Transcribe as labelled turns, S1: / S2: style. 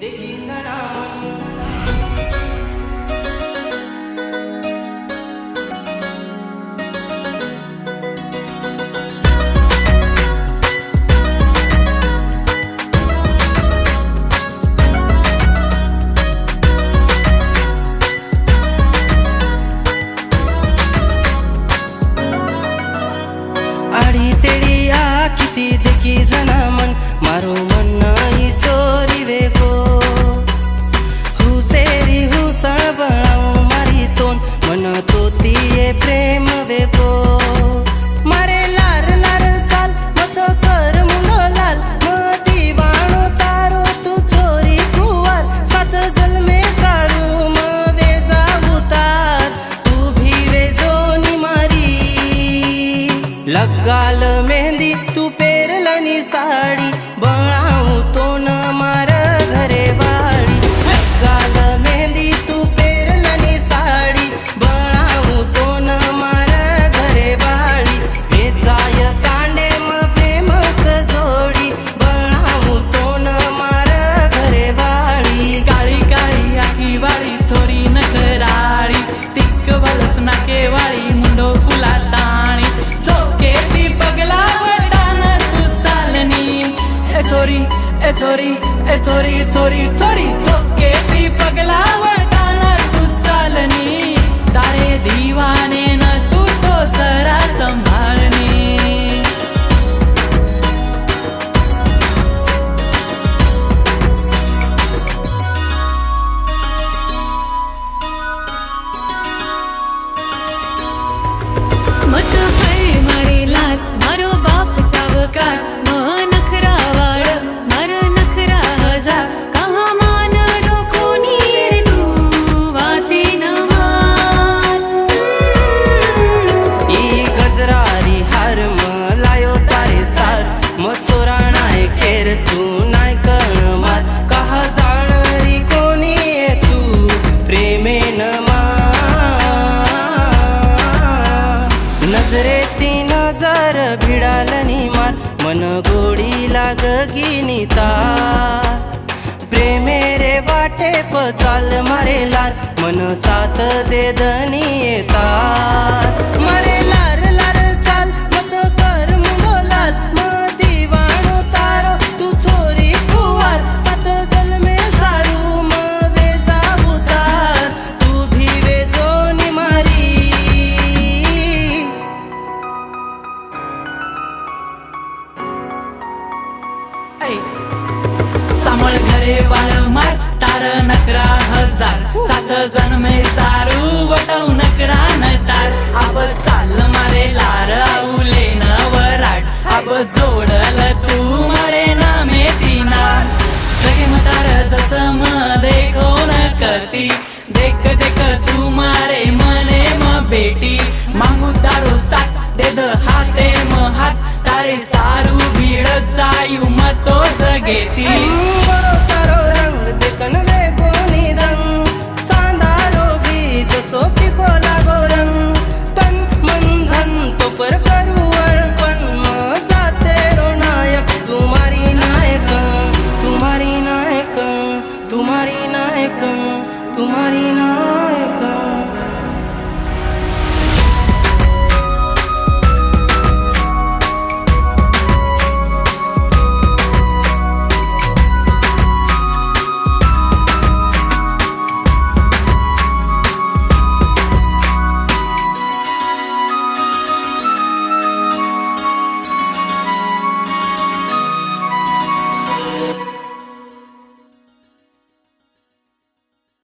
S1: देखी जरा आड़ी तेरी आ किती देखी जना मन मारो मन नाही चोरी वेगो हुसेरी हुसळ बळाव मारी तोन मन तो तिये प्रेम वेगो मारे लार लार चाल मत कर मुनो लाल मती बाणो तारो तू चोरी कुवार सात जन्मे सारू म वेजा उतार तू भी वेजोनी मारी लगाल मेहंदी तू पेरलनी साडी बळाऊ तो न मार घरे वाडी लगाल मेहंदी तू पेरलनी साडी बळाऊ तो न मार घरे वाडी वेचाय कांडे म फेमस जोडी बळाऊ तो न मार घरे वाडी
S2: काळी काळी आखी वाळी चोरी नखराळी टिक बलस नाके वाळी मुंडो फुला टाणी चोके ती पगला वटान तू चालनी ए चोरी ए चोरी ए चोरी चोरी चोरी चोके ती पगला वटान तू चालनी तारे दीवाने न तू तो जरा संभाळनी
S3: मत है मारे लात मारो बाप सावकार नखरा वाळ मार नखरा हजार कहा मान रोकोनी रे तू वाते न मार
S1: ई गजरारी हार म लायो तारे सार म चोराणाय खेर तू नाय कण मार कहा जाणरी कोणी ये तू प्रेमेन नजरेती नजर भिडालनी मार मन गोडी लागगिनी तार प्रेमे रे वाटे पचाल मारे लार मन साथ दे दनी येतार मारे लार लार चाल मत कर मुंगो लाल म दिवाणो तारो तू चोरी कुवार सात जन्मे सारू म वेजा उतार तू भी वेजोनी मारी
S2: सामळ घरे वाळ मार तार नकरा हजार सात जन्मे सारू वटव नकरा नटार अब चाल मारे लार आऊले न वराट अब जोडल तू मारे नामे तिना सगे मटार जस म देखो न करती देख देख तू मारे मने म बेटी मांगू तारो साथ दे द हाते म हात तारे सारू भीड जायू म तो जगेती
S1: बरो तारो रंग देखन वेगो निरंग सांदारो बीज सोपी को लागो रंग